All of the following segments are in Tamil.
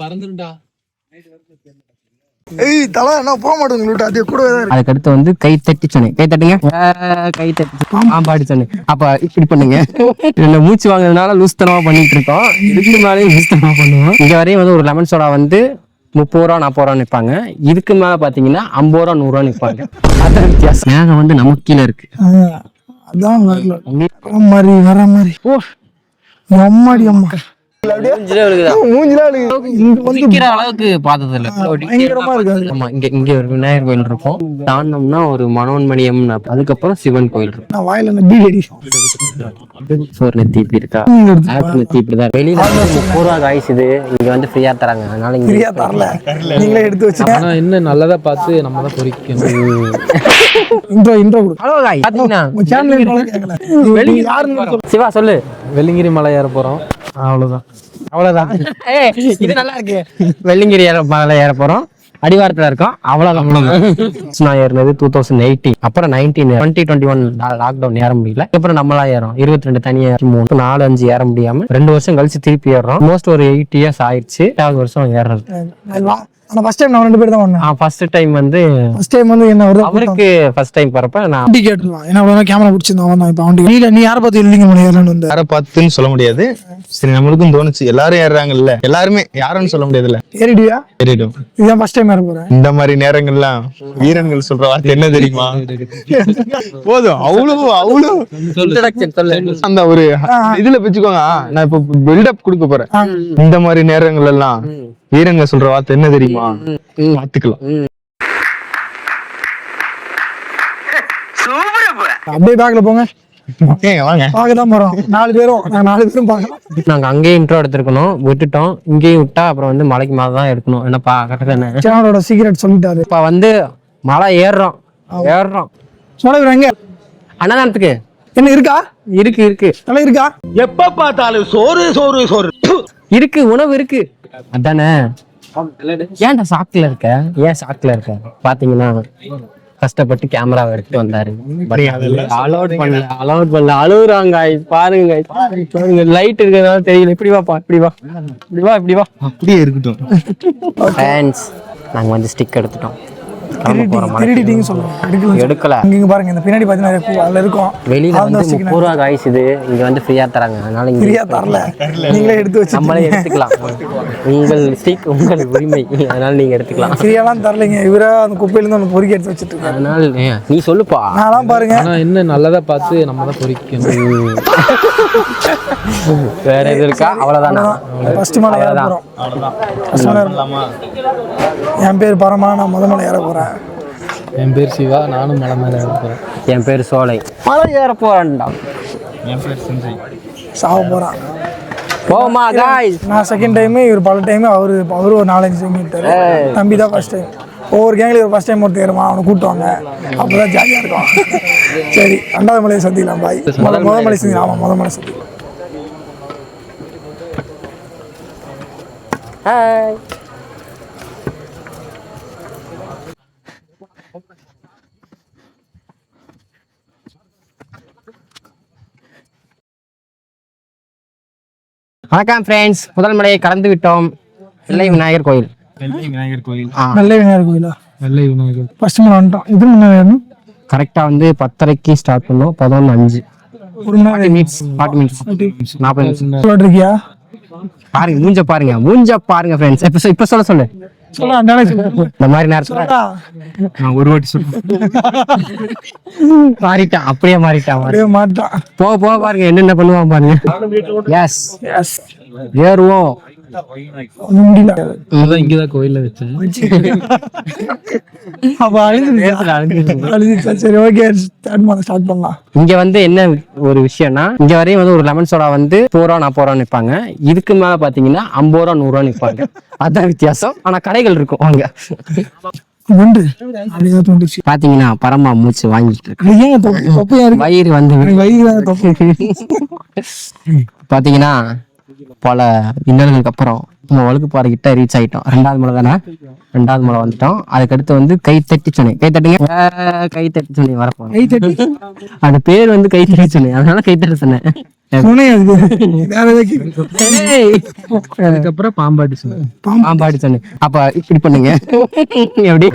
பறந்துடா. அதுக்கடுத்து வந்து கை தட்டி சொன்னேன். கை தட்டுங்க, கை தட்டி பாடி சொன்னேன். அப்ப இப்படி பண்ணுங்க. இதுல மூச்சு வாங்குறதுனால லூஸ் தனமா பண்ணிட்டு இருக்கோம். இதுக்கு மேலேயும் லூஸ் தனமா பண்ணுவோம். இங்க வரையும் வந்து ஒரு லெமன் சோடா வந்து 30 ரூபா 40 ரூபா நிற்பாங்க. இதுக்கு மேல பாத்தீங்கன்னா 50 ரூபா 100 ரூபா நிற்பாங்க. அதான் வித்தியாசம். மேகம் வந்து நமக்கு கீழே இருக்கு. அதான் மாதிரி வர மாதிரி. ஓ அம்மாடி அம்மா அளவுக்கு பார்த்தது இல்ல. ஆமா, இங்க ஒரு விநாயகர் கோயில் இருக்கும். தாண்டம்னா ஒரு மனோன்மணியம், அதுக்கப்புறம் சிவன் கோயில் இருக்கும். நெத்தி இப்படி இருக்கா, நெத்தி இப்படிதான். வெளியில 30 ரூபா காய்ஸ், இது இங்க வந்து ஃப்ரீயா தராங்க. அதனால இங்க நீங்களே எடுத்து வச்சு என்ன நல்லதா பார்த்து நம்ம தான் பொறிக்கணும். சிவா சொல்லு. வெள்ளிங்கிரி மலை ஏற போறோம். அவ்வளவுதான். இது நல்லா இருக்கு. வெள்ளிங்கிரி மலை ஏற போறோம். அடிவாரத்துல இருக்கோம். அவ்வளவுதான். ஏறினது 2018. அப்புறம் 2021 லாக்டவுன் ஏற முடியல. அப்புறம் நம்மளா ஏறோம் 22 தனியா 3 4 5 ஏற முடியாம 2 வருஷம் கழிச்சு திருப்பி ஏறோம். மோஸ்ட் ஒரு 8 இயர்ஸ் ஆயிடுச்சு. 8வது வருஷம் ஏறது. ஆனா ஃபர்ஸ்ட் டைம் நான் 2 பேர் தான் வந்தேன். ஃபர்ஸ்ட் டைம் வந்து என்ன வருது அவருக்கு ஃபர்ஸ்ட் டைம் வரப்ப நான் வண்டி கேட்டுலாம். ஏன்னா அவ்வளவு கேமரா பிடிச்சிருந்தோம். வந்தான் இப்ப வண்டி நீ யாரை பார்த்து இல்லைங்க மணி ஏறலான்னு வந்து யாரை பார்த்துன்னு சொல்ல முடியாது. சரி, நம்மளுக்கும் தோணுச்சு. எல்லாரும் ஏறுறாங்கல்ல, எல்லாருமே யாருன்னு சொல்ல முடியாதுல்ல. ஏறிடுவியா? ஏறிடும். இதுதான் ஃபர்ஸ்ட் டைம் ஏற போறேன். இந்த மாதிரி நேரங்கள்லாம் வீரன்கள் சொல்ற வார்த்தை என்ன தெரியுமா? போதும். அவ்வளவு அந்த ஒரு இதுல வச்சுக்கோங்க. நான் இப்ப பில்டப் கொடுக்க போறேன். இந்த மாதிரி நேரங்கள் எல்லாம் வீரங்க சொல்ற வார்த்தை என்ன தெரியுமா? பாத்துக்கலாம். அப்படியே பேக்ல போங்க. வாங்க, பாக்கதான் போறோம். 4 பேரும் பாக்கலாம். நாங்க அங்கேயே இன்ட்ரோ எடுத்துருக்கணும், விட்டுட்டோம். இங்கேயும் விட்டா அப்புறம் வந்து மலைக்கு மேல தான் எடுக்கணும். என்னப்பா கரெக்ட் தானே? சேனலோட சீக்ரெட் சொல்லிட்டாரு. இப்ப வந்து மலை ஏறுறோம். சொல்ல எங்க அன்னதானத்துக்கு என்ன இருக்கா? இருக்கு நல்லா இருக்கா? எப்ப பார்த்தாலும் சோறு இருக்கு, உணவு இருக்கு. அதானே? ஏன்டா சாக்குல இருக்க? ஏன் சாக்குல இருக்க? பாத்தீங்கன்னா கஷ்டப்பட்டு கேமராவை எடுத்து வந்தாரு. அலோட் பண்ணல. அழுகுறாங்க. பாருங்க, லைட் இருக்கிறதுனால தெரியல. இப்படி வாப்பா, இப்படி வா. அப்படியே இருக்கட்டும். நாங்க வந்து ஸ்டிக் எடுத்துட்டோம். எடுக்கல. இங்க பாருங்க, இந்த பின்னாடி பாத்தீங்கன்னா அதுல இருக்கும். வெளியில வந்து 30 ரூபா காய்ஸ், இது இங்க வந்து ஃப்ரீயா தராங்க. அதனால இங்க ஃப்ரீயா தரல, நீங்களே எடுத்து வச்சு நம்மளே எடுத்துக்கலாம். உங்கள் ஸ்டிக் உங்கள் உரிமை, அதனால நீங்க எடுத்துக்கலாம். ஃப்ரீயாலாம் தரலைங்க. இவரா அந்த குப்பையில இருந்து அந்த பொறுக்கி எடுத்து வச்சிட்டு இருக்காரு. அதனால நீ சொல்லுப்பா. நான்லாம் பாருங்க. ஆனா என்ன நல்லதா பார்த்து நம்ம தான் பொறிக்கணும். வேற எது இருக்கா? அவ்வளவுதானா? ஃபர்ஸ்ட் மலை ஏற போறோம். என் பேர் பரமா. நான் மலை ஏற போறேன். என் பேர் சிவா. நானும் மலை மேல ஏற போறேன். என் பேர் சோலை. மலை ஏற போறேன்டா. என் பேர் செஞ்சை. சாவ போறான். போமா गाइस. நான் செகண்ட் டைம், இவர் பல டைம். அவரு ஒரு 4-5 டைம் கிட்டாரு. தம்பி தான் ஃபர்ஸ்ட் டைம். ஒவ்வொரு கேங்ல ஒரு ஃபர்ஸ்ட் டைம் ஒருத்தர் ஏறுமா, அவனை கூட்டுவாங்க. அப்பதான் ஜாலியா இருக்கும். சரி, 2வது மலையை சந்திக்கலாம். பாய். முதல் மலை சந்தி. ஆமா, முதல் மலை சந்தி. ஹாய். வணக்கம் ஃப்ரெண்ட்ஸ். முதல் மலையை கடந்து விட்டோம். வெள்ளை விநாயகர் கோயில். வெள்ளை விநாயகர் கோயிலா? வெள்ளை விநாயகர் ஃபர்ஸ்ட் மலை வந்துட்டோம். இது முன்னாடி ஏறணும். கரெக்டா வந்து 10:30க்கு ஸ்டார்ட் பண்ணோம். 11:05. ஒரு மணி நேரம் 40 மினிட்ஸ் 40 நிமிஷம். சொல்றியா? பாருங்க, மூஞ்ச பாருங்க ஃப்ரெண்ட்ஸ். இப்ப சொல்லு. இந்த மாதிரி நேரத்துல நான் ஒரு வாட்டி சொல்றேன். அப்படியே மாறிட்டான். போக பாருங்க என்னென்ன பண்ணுவான் பாருங்க. எஸ் ஏறுவோம். இங்கதான் கோயில வச்சேன். இங்க வந்து என்ன ஒரு விஷயம்னா, இங்க வரையும் வந்து ஒரு லெமன் சோடா வந்து 30 ரூபா 40 ரூபா நிற்பாங்க. இதுக்கு மேல பாத்தீங்கன்னா 50 ரூபா 100 ரூபா நிற்பாங்க. அதான் வித்தியாசம். ஆனா கடைகள் இருக்கும். வாங்க. பாத்தீங்கன்னா பரமா மூச்சு வாங்கிட்டு இருக்கு. வயிறு வந்து பாத்தீங்கன்னா பல இன்னல்களுக்கு அப்புறம் நம்ம வழுக்குப்பாறை கிட்ட ரீச் ஆயிட்டோம். 2வது மலை தானே, 2வது மலை வந்துட்டோம். அதுக்கடுத்து வந்து கைத்தட்டி சொன்னேன், கைத்தட்டுங்க, கைத்தட்டி சொன்னேன் வரப்போம். அது பேர் வந்து கைத்தட்டி சொன்னேன், அதனால கைத்தட்ட சொன்னேன். அதுக்கப்புறம் பாம்பாட்டி சொன்னேன். பாம்பாடி சொன்னேன். அப்ப இப்படி பண்ணுங்க, எப்படி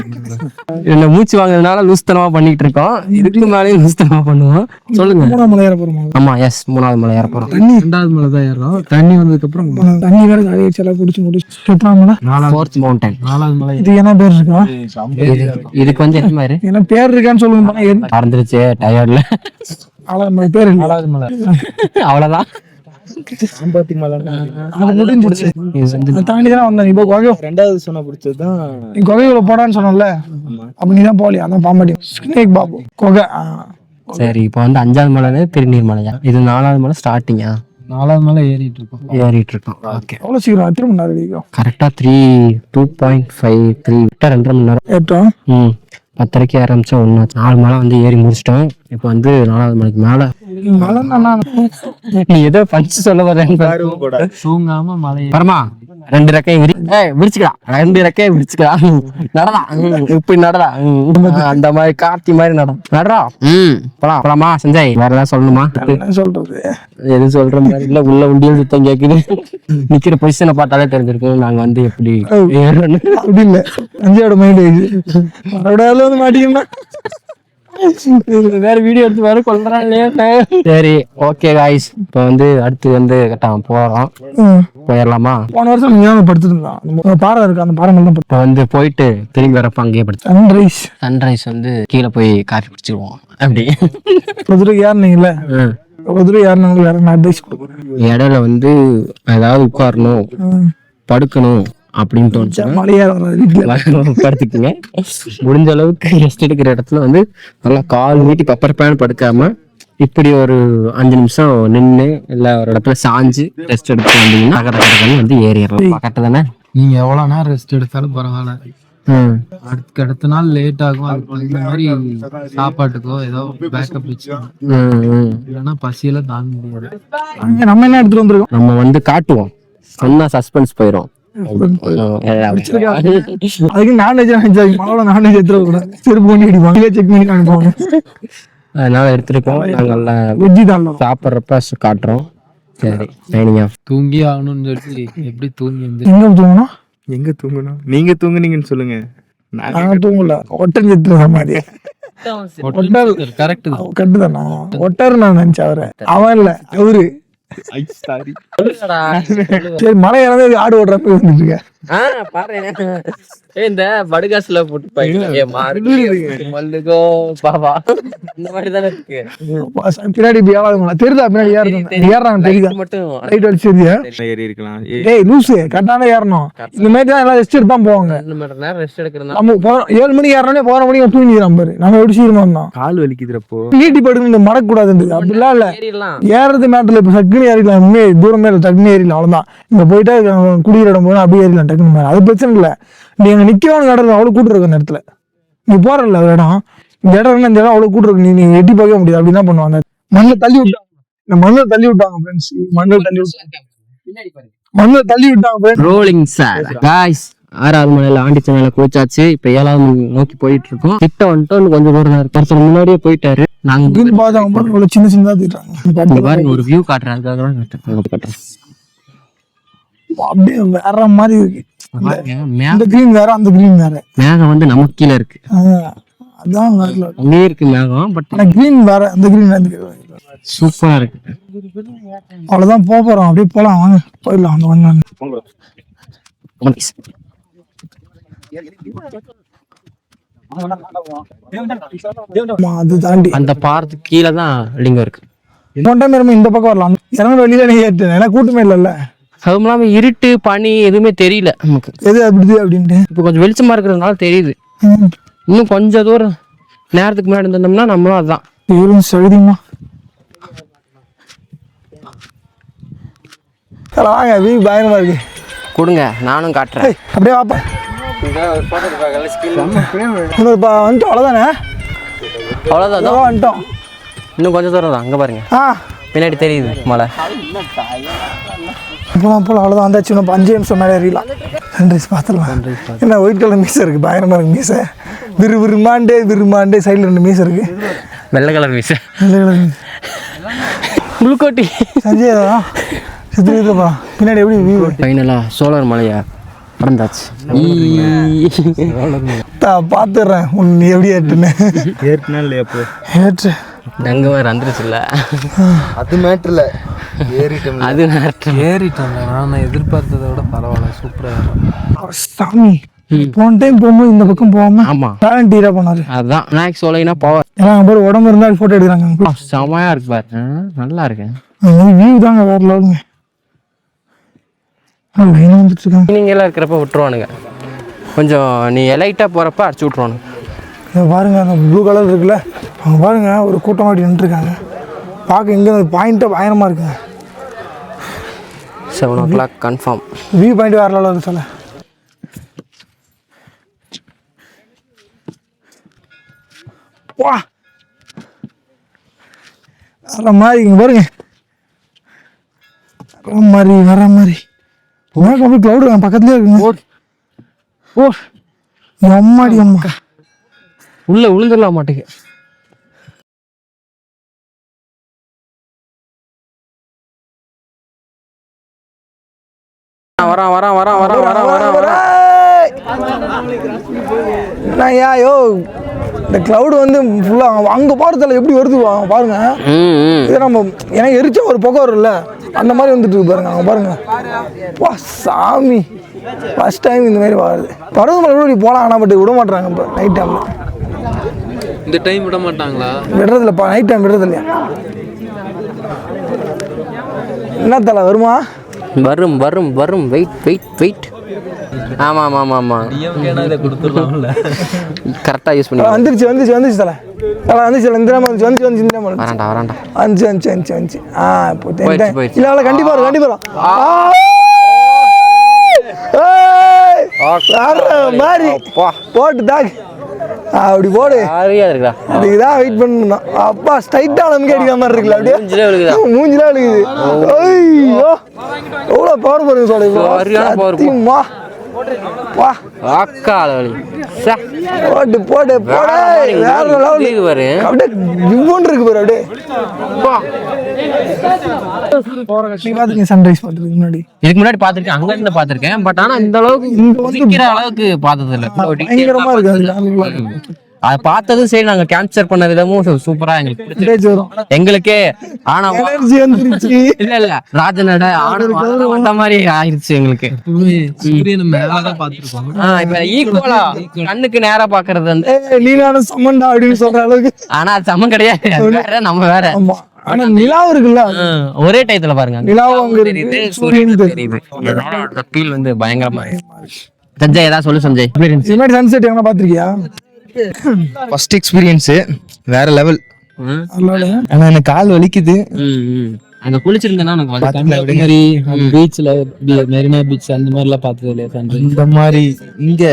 என்ன மூச்சு வாங்குறதுனால லூஸ்தனமா பண்ணிட்டு இருக்கோம். இதுக்கு மேலேயும் லூஸ்தனமா பண்ணுவோம். சொல்லுங்க. 3ஆம் மலை ஏற போறோமா? ஆமா, எஸ், 3வது மலை ஏற போறோம். 2வது மலை தான் ஏறோம். தண்ணி வந்ததுக்கு அப்புறம் தண்ணி வேற நிறைய செலவு முடிச்சு 8ஆம் மலை 4th மவுண்டன். 4வது மலை. இது என்ன பேர் இருக்கா? இதுக்கு வந்து என்ன மாதிரி என்ன பேர் இருக்கான்னு சொல்லுங்க. மறந்துருச்சு டயர்ட்ல. 4ஆம் மலை பேர் இல்லை. 4வது மலை. அவ்வளவுதான். பாம்பாட்டி மலை. அது முடிஞ்சிருச்சு. அதை தாண்டி தானே வந்தேன். இப்போ குகை 2வது சொன்ன பிடிச்சதுதான். நீ குகைக்குள்ள போடான்னு சொன்னல, அப்ப நீ தான் போலியா? அதான் பாம்பாட்டி ஸ்னேக் பாபு குகை. சரி, இப்போ வந்து 5வது மலை திருநீர் மலையா? இது 4வது மலை ஸ்டார்டிங்கா? 4வது மலை ஏறிட்டு இருக்கோம். ஏறிட்டு இருக்கோம். ஓகே, எவ்வளவு சீக்கிரம்? எத்தனை மணி நேரம் வரைக்கும்? கரெக்டா 2.53 விட்டா 2.5 மணி நேரம். ஏற்றம் 10:30 ஆரம்பிச்சோம். 4 மலை வந்து ஏறி முடிச்சிட்டோம். இப்போ வந்து 4வது மலைக்கு மேல நீ ஏதோ பஞ்சு சொல்ல வர தூங்காம மலை பரமா 2 ரெக்கையை விரிச்சுக்கலாம், 2 ரெக்கையை விரிச்சுக்கலாம். நடடா, இப்படி நடடா, அந்த மாதிரி கார்த்தி மாதிரி நடடா. போலாமா சஞ்சய்? வேற ஏதாவது சொல்லணுமா? என்ன சொல்றது? எது சொல்ற மாதிரி இல்ல, உள்ள உண்டியும் சுத்தம் கேக்குது. நிக்கிற பொசிஷனை பார்த்தாலே தெரிஞ்சிருக்கும் நாங்க வந்து எப்படி ஏறணும். அப்படி இல்ல, அஞ்சோட மைண்ட் மறுபடியும் வந்து மாட்டீங்கன்னா வேற வீடியோ எடுத்து வேற கொள்றான் இல்லையா? சரி, ஓகே காய்ஸ், இப்போ வந்து அடுத்து வந்து கட்டாம போறோம். போயிடலாமா? போன வருஷம் நீங்க தான் படுத்துட்டு இருந்தான். பாறை இருக்கு, அந்த பாறை மேல தான் இப்போ வந்து போயிட்டு திரும்பி வரப்ப அங்கேயே படுத்து சன்ரைஸ். சன்ரைஸ் வந்து கீழே போய் காஃபி குடிச்சிருவோம். அப்படி குதிரை ஏறினீங்கல்ல, குதிரை ஏறினவங்களுக்கு வேற நான் அட்வைஸ் கொடுக்குறேன். இடையில வந்து ஏதாவது உட்காரணும், படுக்கணும் அப்படின்னு தோணுச்சு, மலை ஏற வராது வீட்டுல படுத்துக்குங்க. முடிஞ்ச அளவுக்கு ரெஸ்ட் எடுக்கிற இடத்துல வந்து நல்லா கால் நீட்டி பப்பர் பேன் படுக்காம இப்படி ஒரு 5 நிமிஷம் நின்று இல்ல ஒரு இடத்துல சாஞ்சு ரெஸ்ட் எடுத்து வந்தீங்கன்னா கடற்கரை வந்து ஏறிடலாம். கரெக்ட் தானே? நீங்க எவ்வளவு நேரம் ரெஸ்ட் எடுத்தாலும் பரவாயில்ல. அடுத்த நாள் லேட் ஆகும். அதுக்கு இந்த மாதிரி சாப்பாட்டுக்கோ ஏதோ பேக்கப் வச்சுக்கணும். இல்லைன்னா பசியில தாங்க முடியாது. நம்ம என்ன எடுத்துட்டு வந்திருக்கோம்? நம்ம வந்து காட்டுவோம், சொன்னா சஸ்பென்ஸ் போயிடும். அதுக்கு நான்வெஜ் மலோட நான்வெஜ் எடுத்துட்டு கூட செருப்பு பண்ணி அடிப்பாங்க, செக் பண்ணி காமிப்பாங்க. அதனால எடுத்துருக்கோம். நாங்கெல்லாம் வெஜ்ஜி தான் சாப்பிட்றப்ப காட்டுறோம். சரி, தூங்கி ஆகணும்னு சொல்லி எப்படி தூங்கி எங்க தூங்கணும்? எங்க தூங்கணும்? நீங்க தூங்குனீங்கன்னு சொல்லுங்க. நாங்க தூங்கல, ஒட்டன் செத்துற மாதிரி. கரெக்ட் கட்டு தானா? ஒட்டர் நான் நினைச்சேன் அவரை. அவன் இல்ல அவரு. சரி, மலை இறந்து ஆடு ஓடுற மாதிரி வந்துட்டு இருக்க. இந்த படுகாசுல போட்டு பின்னாடி தெரியுதா? பின்னாடி ஏறாங்க தெரியுதா? மட்டும் லைட் அடிச்சிருந்தியா? ஏறி இருக்கலாம். ஏய் லூசு, கரெக்டான ஏறணும். இந்த மாதிரி தான் எல்லாம் ரெஸ்ட் எடுப்பான் போவாங்க. 2 மணி நேரம் ரெஸ்ட் எடுக்கிறதா? நம்ம 7 மணிக்கு ஏறனே போற மணிக்கு தூங்கிடுறான் பாரு. நம்ம எப்படி சீக்கிரமா இருந்தோம்? கால் வலிக்குதுறப்போ நீட்டி படுக்கணும், இந்த மடக்க கூடாது. அப்படிலாம் இல்ல, ஏறிடலாம். ஏறது மேட்டர்ல இப்ப டக்குன்னு ஏறிடலாம். உண்மையே தூரமே இல்லை, டக்குன்னு ஏறிடலாம். அவ்வளவுதான். இங்க போயிட்டா குடிக்கிற இடம் போனா அப்படியே ஏறிடலாம் டக்குன்னு மேல. அது பிரச்சனை இல்லை. நீ அங்க நிக்கவனு கடல் அவ்வளவு கூட்டு இருக்கு அந்த இடத்துல. நீ போறல ஒரு இடம், இந்த இடம் இந்த இடம் அவ்வளவு கூட்டு இருக்கு. நீ எட்டி பார்க்க முடியாது. அப்படின்னா பண்ணுவாங்க. மண்ணில் தள்ளி விட்டாங்க, இந்த மண்ணில் தள்ளி விட்டாங்க ஃப்ரெண்ட்ஸ். மண்ணில் தள்ளி விட்டாங்க, மண்ணில் தள்ளி விட்டாங்க. ரோலிங் சார் காய்ஸ், 6வது மலையில ஆண்டிச்சனையில குளிச்சாச்சு. இப்ப 7வது மலை நோக்கி போயிட்டு இருக்கோம். கிட்ட வந்துட்டு கொஞ்சம் தூரம் இருக்கு. ஒருத்தர் முன்னாடியே போயிட்டாரு. நாங்க பார்த்தா சின்ன சின்னதா தூட்டாங்க. ஒரு வியூ காட்டுறேன், அதுக்காக தான் காட்டுறேன். அப்படியே வேற மாதிரி இருக்கு. இந்த கிரீன் வேற, அந்த கிரீன் வேற. மேகம் வந்து நமக்கு கீழே இருக்கு. அதான் அங்கே இருக்கு மேகம், பட் கிரீன் வேற, அந்த கிரீன் சூப்பரா இருக்கு. அவ்வளவுதான் போறோம். அப்படியே போலாம், வாங்க போயிடலாம். அந்த ஒண்ணு அது தாண்டி அந்த பாரத்துக்கு கீழே தான் லிங்கம் இருக்கு. இந்த பக்கம் வரலாம். இறங்குற வழியில நீ ஏறிட்டேன், ஏன்னா கூட்டமே இல்லைல்ல. அதுவும் இல்லாம இருட்டு பனி எதுவுமே தெரியல நமக்கு. எது அப்படி அப்படின்ட்டு இப்ப கொஞ்சம் வெளிச்சமா இருக்கிறதுனால தெரியுது. இன்னும் கொஞ்சம் தூரம் நேரத்துக்கு முன்னாடி இருந்தோம்னா நம்மளும் அதுதான் இவரும் சகுதிமா. வாங்க, வீ பயங்கரமா இருக்கு. கொடுங்க, நானும் காட்டுறேன். அப்படியே வாப்பா. வந்துட்டோம், அவ்வளோதானே? அவ்வளோதான், வந்துட்டோம். இன்னும் கொஞ்சம் தூரம் தான். அங்க பாருங்க, பின்னாடி தெரியுது மலை. போல அவ்வளோதான் வந்தாச்சு. இன்னும் 5 நிமிஷம் மேலே ஏறிடலாம். சன்ரைஸ் பார்த்துடலாம். என்ன ஒயிட் கலர் மீசை இருக்குது, பயங்கரமாக இருக்குது மீசை. விருமாண்டே சைடில் 2 மீசை இருக்குது. வெள்ளை கலர் மீசை, வெள்ளை கலர் மீசை. முழுக்கோட்டி சஞ்சய் தான் சித்திரப்பா. பின்னாடி எப்படி வியூ? ஃபைனலாக சோழர் மலையை கடந்தாச்சு. பார்த்துடுறேன் நீ எப்படி ஏற்றுன்னு. ஏற்றுனா இல்லையா இப்போ ஏற்று அங்கே வேறு வந்துருச்சுல்ல, அது மேட்ரில் ஏறிட்டோம். அது நேரத்தில் ஏறிட்டேன். நான் எதிர்பார்த்ததை விட பரவாயில்ல, சூப்பராக. சாமி போன டைம் போகும்போது இந்த பக்கம் போகாம ஆமாம் வாலண்டியரா போனாரு. அதுதான் மேக்ஸ் சோலைனா பவர். ஏன்னா அங்கே போய் உடம்பு இருந்தால் ஃபோட்டோ எடுக்கிறாங்க. செமையா இருக்கு பாரு, நல்லா இருக்கு. வியூ தாங்க வேற லெவலுங்க. வந்துட்டு இருக்காங்க. நீங்களாம் இருக்கிறப்ப விட்டுருவானுங்க, கொஞ்சம் நீ எலைட்டாக போகிறப்ப அடிச்சு விட்ருவானுங்க. இதை பாருங்க, அந்த ப்ளூ கலர் இருக்குல்ல, அவங்க பாருங்க ஒரு கூட்டம் அப்படி நின்றுருக்காங்க. பார்க்க இங்கே பாயிண்ட்டாக பயங்கரமாக இருக்குங்க. 7 o'clock கன்ஃபார்ம். வியூ பாயிண்ட் வேற லெவலில் இருக்கு சொல்ல. வா வர மாதிரி இங்கே பாருங்க, வர மாதிரி அப்படியே க்ளவுடு பக்கத்துலேயே இருக்குங்க. ஓ அம்மாடி அம்மா, உள்ள விழுந்துடலாம் மாட்டேங்க. என்னய்யா யோ, இந்த கிளவுடு வந்து ஃபுல்லாக அங்கே போகிறதில்ல எப்படி வருது பாருங்க. இதே நம்ம எனக்கு எரிச்ச ஒரு புகை வரும்ல, அந்த மாதிரி வந்துட்டு இருக்கு பாருங்க. அங்கே பாருங்க. வா சாமி, ஃபர்ஸ்ட் டைம் இந்த மாதிரி வருது. பருவமலை கூட இப்படி போகலாம், ஆனால் பட் விட மாட்டுறாங்க. இப்போ நைட் டைமில் இந்த டைம் விட மாட்டாங்களா? விடுறதில்லப்பா, நைட் டைம் விடுறது இல்லையா? என்ன தலை வருமா? வரும் வரும் வரும், வெயிட் வெயிட் வெயிட். ஆமாம் ஆமாம் ஆமாம், இதை கொடுத்துடலாம்ல. கரெக்டாக யூஸ் பண்ணி. வந்துருச்சு வந்துருச்சு வந்துருச்சு தலை வந்துச்சு. இந்த நேரம் வந்துச்சு வந்துச்சு வந்துச்சு. இந்த நேரம் வராண்டா வராண்டா. அஞ்சு அஞ்சு அஞ்சு அஞ்சு. இப்போ போயிடுச்சு. இல்லை இல்லை, கண்டிப்பாக வரும் கண்டிப்பாக வரும். மாதிரி போட்டு தாக்கு அப்படி போடு. சரியா இருக்குடா, அதுக்கு தான் வெயிட் பண்ணணும். அப்பா ஸ்ட்ரைட்டாக நமக்கு அடிக்கிற மாதிரி இருக்குல்ல, அப்படியே மூஞ்சிலாம் விழுகுது. ஐயோ எவ்வளோ பவர் பாருங்க சொல்லுமா. வா ஆக்கால வலி போட்டு போட்டு போடு. வேற லெவல் பாரு, அப்படியே ஜிவ்வுன்னு இருக்கு பாரு. அப்படியே பார்த்துருக்கீங்க சன்ரைஸ் பார்த்துருக்கு முன்னாடி? இதுக்கு முன்னாடி பார்த்துருக்கேன், அங்க இருந்து பார்த்துருக்கேன். பட் ஆனா இந்த அளவுக்கு நிக்கிற அளவுக்கு பார்த்தது இல்லை. பயங்கரமா இருக்கு. அதை பார்த்ததும் சரி, நாங்க கேப்சர் பண்ண விதமும் சூப்பரா எங்களுக்கு வரும். எங்களுக்கே ஆனா எனர்ஜி வந்துருச்சு. இல்ல ராஜனோட அந்த மாதிரி ஆயிருச்சு எங்களுக்கு. சூரியன் மேலதான் பார்த்துருக்கோம். இப்ப ஈக்குவலா கண்ணுக்கு நேரா பாக்குறது வந்து நீலான சம்மண்டா அப்படின்னு சொல்ற அளவுக்கு. ஆனா அது சமம் கிடையாது, வேற நம்ம வேற. ஆமா, ஆனா நிலாவும் இருக்குல்ல, ஒரே டயத்துல பாருங்க, நிலாவும் அங்க இருக்கு, சூரியன் தெரியுது. அந்த ஃபீல் வந்து பயங்கரமா. சஞ்சய் ஏதாவது சொல்லு சஞ்சய். முன்னாடி சன்செட் எங்க பாத்திருக்கியா? ஃபர்ஸ்ட் எக்ஸ்பீரியன்ஸ் வேற லெவல். ஆனா எனக்கு கால் வலிக்குது. அங்க குளிச்சிருந்தேன்னா கன்னியாகுமரி பீச்ல, மெரினா பீச் அந்த மாதிரி எல்லாம் பார்த்தது இல்லையா சன்ரைஸ்? இந்த மாதிரி இங்க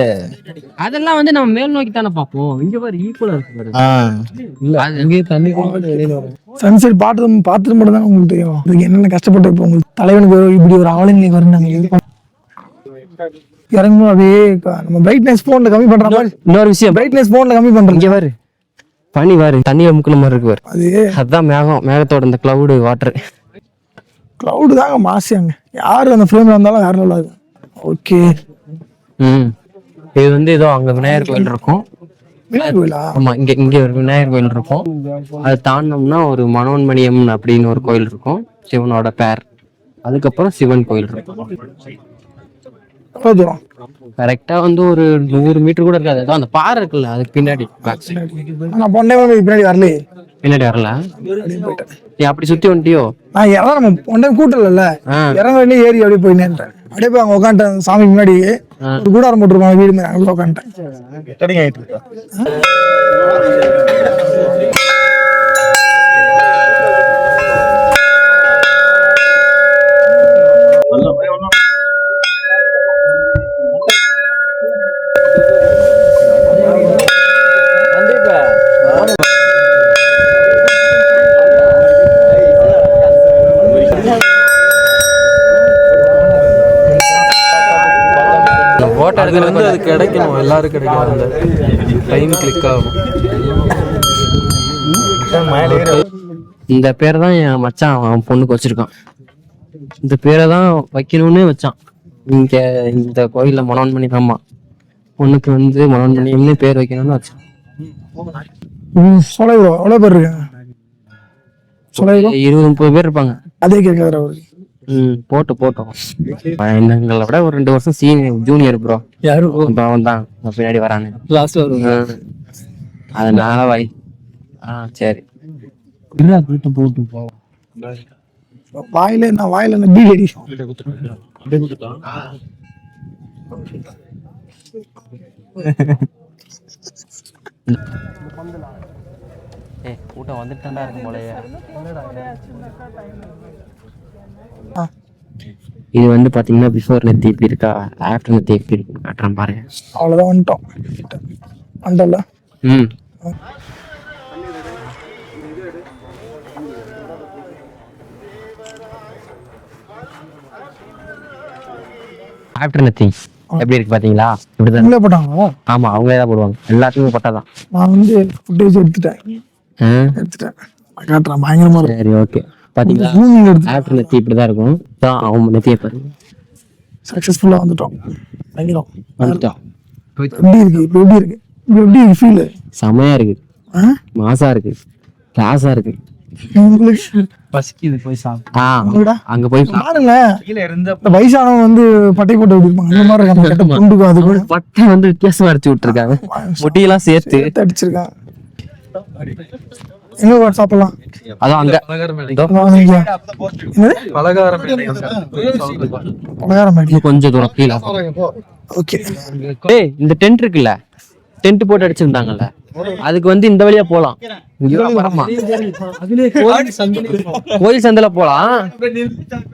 அதெல்லாம் வந்து நம்ம மேல் நோக்கி தானே பார்ப்போம். இங்க பாரு ஈக்குவலா இருக்கு பாரு. இல்ல அங்கேயே தண்ணி கூட வெளியில வரும். சன்செட் பார்த்துட்டு மட்டும் தான் உங்களுக்கு தெரியும். இதுக்கு என்னென்ன கஷ்டப்பட்டு இப்போ உங்களுக்கு தலைவனுக்கு இப்படி ஒரு அவலநிலை வரும்னாங்க. இறங்கும்போது அப்படியே நம்ம பிரைட்னஸ் போன்ல கம்மி பண்ற மாதிரி. இன்னொரு விஷயம், பிரைட்னஸ் போன்ல கம்மி பண்றோம். இங்க பாரு பனி பாரு, தண்ணியை முக்கின மாதிரி இருக்கு பாரு. அது அதுதான் மேகம், மேகத்தோட இந்த கிளவுடு வாட்டர். கிளவுடு தாங்க மாசியாங்க. யாரு அந்த ஃப்ரேம்ல வந்தாலும் வேற நல்லா இருக்கும். ஓகே. இது வந்து ஏதோ அங்க விநாயகர் கோயில் இருக்கும். விநாயகர் கோயிலா? ஆமா, இங்க இங்க ஒரு விநாயகர் கோயில் இருக்கும். அது தாண்டோம்னா ஒரு மனோன்மணியம் அப்படின்னு ஒரு கோயில் இருக்கும், சிவனோட பேர். அதுக்கப்புறம் சிவன் கோயில் இருக்கும். கரெக்டா வந்து ஒரு 100 மீட்டர் கூட இருக்காது. அந்த பாறை இருக்குல்ல, அதுக்கு பின்னாடி நான் பொண்ணே பின்னாடி வரலையே. பின்னாடி வரல, நீ அப்படி சுத்தி வந்துட்டியோ? நான் இறங்க நம்ம பொண்ணே கூட்டல இறங்க வேண்டிய ஏறி அப்படியே போய் நின்றேன். அப்படியே போய் அங்க உட்காந்துட்டேன். சாமி முன்னாடி ஒரு கூடாரம் போட்டுருப்பாங்க வீடு மாதிரி, அங்கே உட்காந்துட்டேன். போட்டோ அது வந்து அது கிடைக்கணும், எல்லாரும் கிடைக்கும், அந்த டைம் கிளிக் ஆகும். இந்த பேரை தான் என் மச்சான் அவன் பொண்ணுக்கு வச்சிருக்கான். இந்த பேரை தான் வைக்கணும்னு வச்சான். இங்க இந்த கோயில்ல மனோன் பண்ணி தான்மா பொண்ணுக்கு வந்து மனோன் பண்ணி பேர் வைக்கணும்னு வச்சான். சொல்ல எவ்வளோ பேர் இருக்காங்க? சொல்ல 20-30 பேர் இருப்பாங்க. அதே கேட்காரு அவருக்கு. போட்டோம் எங்களை விட ஒரு 2 வருஷம் ஜூனியர் ப்ரோ. இப்ப அவன் தான் பின்னாடி வரானு லாஸ்ட் வரும். அதனால சரி போட்டு போவோம். வாயில என்ன பீடி அடி. கூட்டம் வந்துட்டாண்டா இருக்கும் போலயே. இது வந்து பாத்தீங்கன்னா பிஃபோர் நெத்தி இப்படி இருக்கா, ஆஃப்டர் நெத்தி எப்படி இருக்கு காட்டுறேன் பாருங்க. அவ்வளவுதான் வந்துட்டோம். வந்துட்டல. ஆஃப்டர் நெத்தி எப்படி இருக்கு பாத்தீங்களா? இப்படிதான் நீங்களே போட்டாங்களா? ஆமா, அவங்களே தான் போடுவாங்க, எல்லாத்துக்குமே பட்டாதான். நான் வந்து ஃபுட்டேஜ் எடுத்துட்டேன் காட்டுறேன். பயங்கரமா இருக்கு. சரி ஓகே, பாத்தீங்களா ஆஃப்டர் நெத்தி இப்படிதான் இருக்கும். அவங்க நெத்தியை பாருங்க. சக்சஸ்ஃபுல்லா வந்துட்டோம். வந்துட்டோம். எப்படி இருக்கு? எப்படி இருக்கு ஃபீல்? செமையா இருக்கு, மாசா இருக்கு, கிளாஸா இருக்கு. பசிக்குது, போய் சாப்பிட்டு அங்க போய் பாருங்க. வயசானவங்க வந்து பட்டை போட்டு இருப்பாங்க, அந்த மாதிரி இருக்காங்க. துண்டுக்கும் அது கூட பட்டை வந்து வித்தியாசமா அடிச்சு விட்டுருக்காங்க, முட்டியெல்லாம் சேர்த்து அடிச்சிருக்காங்க. எங்க சாப்பிடலாம்? அதான் அங்க பலகாரம் கொஞ்சம் தூரம் கீழே. ஓகே. இந்த டென்ட் இருக்குல்ல, டென்ட் போட்டு அடிச்சிருந்தாங்கல்ல, அதுக்கு வந்து இந்த வழியா போலாம். கோயில் சந்தையில போலாம்.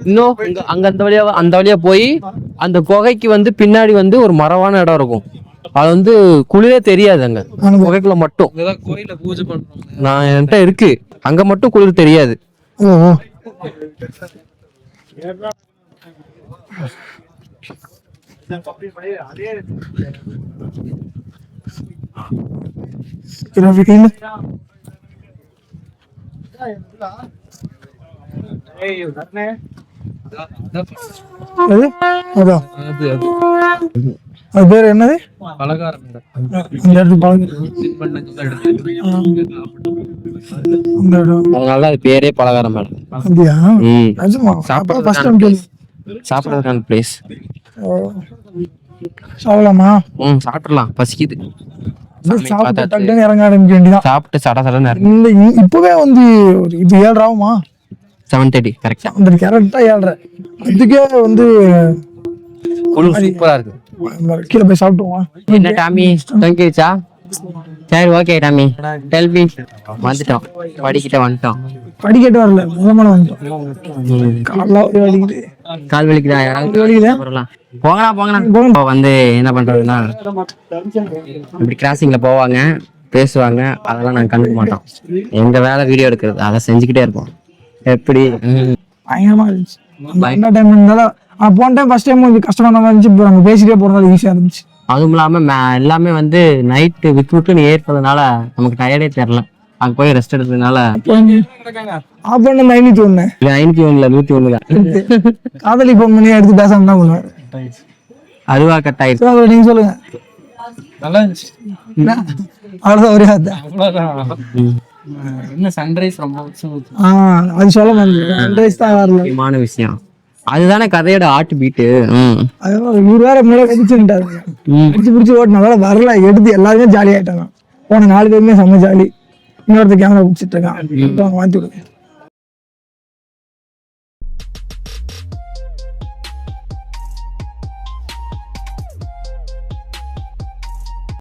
இன்னும் அங்க அந்த வழியா போய் அந்த குகைக்கு வந்து பின்னாடி வந்து ஒரு மரவான இடம் இருக்கும். அது வந்து குளிரே தெரியாது அங்க, குகைக்குள்ள மட்டும். கோயில பூஜை பண்றோம், நான் என்கிட்ட இருக்கு, அங்க மட்டும் குளிர் தெரியாது. அது பேர் என்னது? பலகாரம். அதனால அது பேரே பலகாரம் மேடம். சாப்பிடறதுக்கான பிளேஸ். சாப்பிடலாமா? சாப்பிடலாம், பசிக்குது. இறங்க ஆரம்பிக்க வேண்டியதான். சாப்பிட்டு சடசடன்னு இப்பவே வந்து இது 7 ஆகுமா? 7:30 கரெக்டா. கரெக்டா 7:30. அதுக்கே வந்து சூப்பரா இருக்கு. கீழே போய் சாப்பிட்டுவோம். என்ன டாமி தங்கிடுச்சா? சரி ஓகே டாமி, டெல் மீ. வந்துட்டோம், படிக்கிட்ட வந்துட்டோம். படிக்கட்டு வரல, முதமான வந்துட்டோம். கால் வலிக்குதா? போங்கண்ணா. வந்து என்ன பண்றதுன்னா, இப்படி கிராசிங்ல போவாங்க, பேசுவாங்க, அதெல்லாம் நாங்க கண்டுக்க மாட்டோம். எங்க வேலை வீடியோ எடுக்கிறது, அதை செஞ்சுக்கிட்டே இருப்போம். எப்படி பயங்கரமா இருந்துச்சு. டைம் இருந்தாலும் போன டைம் ஃபர்ஸ்ட் டைம் கொஞ்சம் கஷ்டமா தான் இருந்துச்சு. இப்போ நம்ம பேசிட்டே போறதால ஈஸியா இருந்துச்சு. அதுவும் இல்லாம எல்லாமே வந்து நைட்டு விட்டு ஏற்பதுனால நமக்கு டயர்டே தெரியல. அங்க போய் ரெஸ்ட் எடுத்ததுனால 501 101 தான். காதலி போன் பண்ணி எடுத்து பேசாம தான் பண்ணுவேன். அதுவா கட் ஆயிடுச்சு. நீங்க சொல்லுங்க. நல்லா இருந்துச்சு. அவ்வளவுதான், ஒரே என்ன சன்ரைஸ் ரொம்ப அது சொல்ல மாட்டேன். சன்ரைஸ் தான் முக்கியமான விஷயம். அதுதானே கதையோட ஆர்ட் பீட்டு. இவரு வேற முன்னாடி கடிச்சுட்டாரு, பிடிச்சி ஓட்டினால வரல. எடுத்து எல்லாருமே ஜாலி ஆயிட்டாங்க. போன 4 பேருமே செம்ம ஜாலி. இன்னொருத்த கேமரா பிடிச்சிட்டு இருக்கான், மாத்தி விடுங்க.